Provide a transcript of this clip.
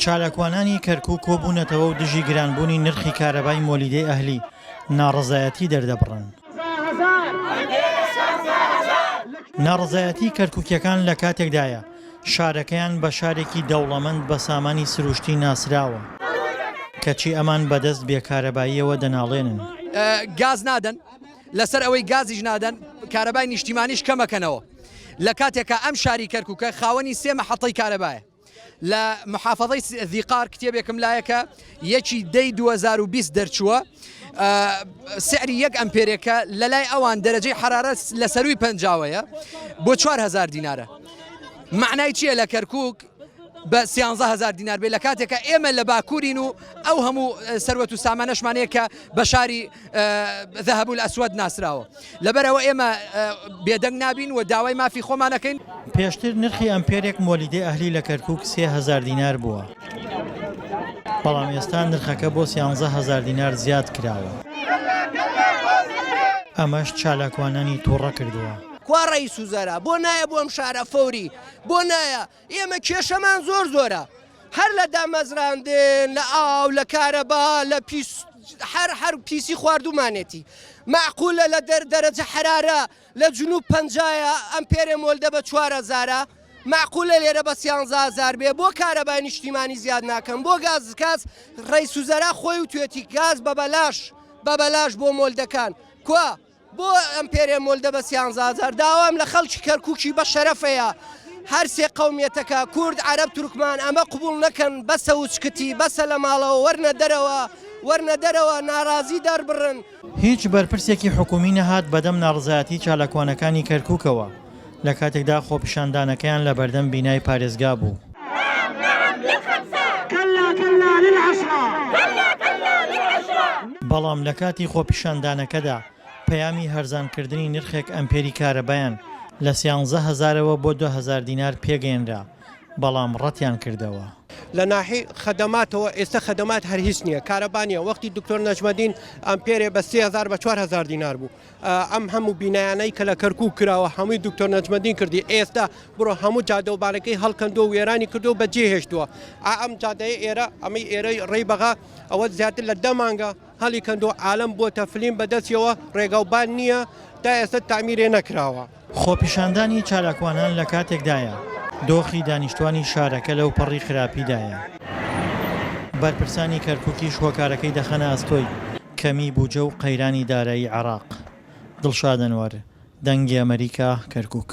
چالاکوانانی کەرکووک کۆبوونەتەوە و دژی گرانبوونی نرخی کارەبای مۆلیدەی ئەهلی ناڕەزایەتی دەردەبڕن. ناڕەزایەتی کەرکووکیەکان لە کاتێکدایە شارەکەیان بە شارێکی دەوڵەمەند بە سامانی سروشتی ناسراوە کەچی ئەمان بەدەست بێکارەباییەوە دەناڵێنن. گاز نادەن لەسەر ئەوەی گازیش نادەن کارەبای نیشتیمانیش کەمەکەنەوە لە کاتێکە ئەم شاری کەرکووکە خاوەنی 3 مەحەڵەی کارەبایە. لە محافەڵەی ذیقار کتێبێکم لایەکە یەکی دەی 2020 دەرچووە سعری 1 ئەمپێرێکە لە لای ئەوان دەرەجەی حرارە لە سەروی پەنجاوەیە بۆ 4000 دینارە. معنای چییە لە کەرکووک بە 13000 دینار بێ لە کاتێکە ئێمە لە باکوورین و ئەو هەموو سەروەت و سامانەشمانەیە کە بە شاری ذەهەب الئەسوەد ناسراوە لەبەرەوە ئێمە بێدەنگ نابین و داوای مافی خۆمانەکەین. پێشتر نرخی ئەمپێرێک مۆلیدەی ئەهلی لە کەرکووک 3000 دینار بووە بەڵام ئێستا نرخەکە بۆ 13000 دینار زیاد کراوە. ئەمەش چالاکوانانی تووڕە کردووە. کوا ڕئیس وزەرا بۆ نایە بۆ ئەم شارە فەوری بۆ نایە ئێمە کێشەمان زۆرە هەر لە دامەزراندن لە ئاو لە کارەبا لە هەر پیسی خواردومانێتی معقولە لە دەرەجە حرارە لە جنوب 50 ئەمپێرێ مۆلدە بە 4000 معقولە لێرە بە 13000 بێ بۆ کارەبای نیشتیمانی زیاد ناکەم بۆ گاز کاس ڕئیس وزەرا خۆی و توێتی گاز بە بەلاش بۆ مۆلدەکان کوا بۆ ئەمپێرێ مۆلدە بە 13000 داوام لە خەڵکی کەرکووکی بە شەرەفەیە هەر سێ قەومیەتەکە کورد عەرەب تورکمان ئەمە قبول نەکەن بەسە وچکتی بەسە لە ماڵەوە وەرنە دەرەوە ناڕازی دەربڕن. هیچ بەرپرسێکی حکومی نەهات بەدەم ناڕزایەتی چالاکوانەکانی کەرکووکەوە لە کاتێکدا خۆپیشاندانەکەیان لە بەردەم بینای پارێزگا بوو. بەڵام لە کاتی خۆپیشاندانەکەدا پەیامی هەرزانکردنی نرخێک ئەمپێری کارەبایان لە 13000ەوە بۆ 2000 دینار پێگەێنرا بەڵام ڕەتیان کردەوە. لە ناحی خەدەماتەوە ئێستا خەدەمات هەر هیچ نییە کارەبانیە وەختی دکتۆر نەجمەدین ئەمپێرێ بە 3000 بە 4000 دینار بوو ئەم هەموو بینایانەی کە لە کەرکووک کراوە هەمووی دکتۆر نەجمەدین کردی ئێستا بڕۆ هەموو جادەوبارەکەی هەڵکەندۆ و وێرانی کردو بە جێهێشتووە ئەم جادەیە ئێرە ئەمەی ئێرەی ڕێبەغا ئەوە زیاتر لە 10 مانگە هەڵی کەندۆ عالم بۆ تەفلیم بەدەستیەوە ڕێگاوبان نییە تا ئێستا تامیرێ نەکراوە. خۆپیشاندانی چالاکوانان لە کاتێکدایە دۆخی دانیشتوانی شارەکە لەو پەڕی خراپیدایە. بەرپرسانی کەرکووکیش هۆکارەکەی دەخەنە ئەستۆی کەمی بووجە و قەیرانی دارایی عێراق. دڵشاد ئەنوەر دەنگی ئەمریکا کەرکووک.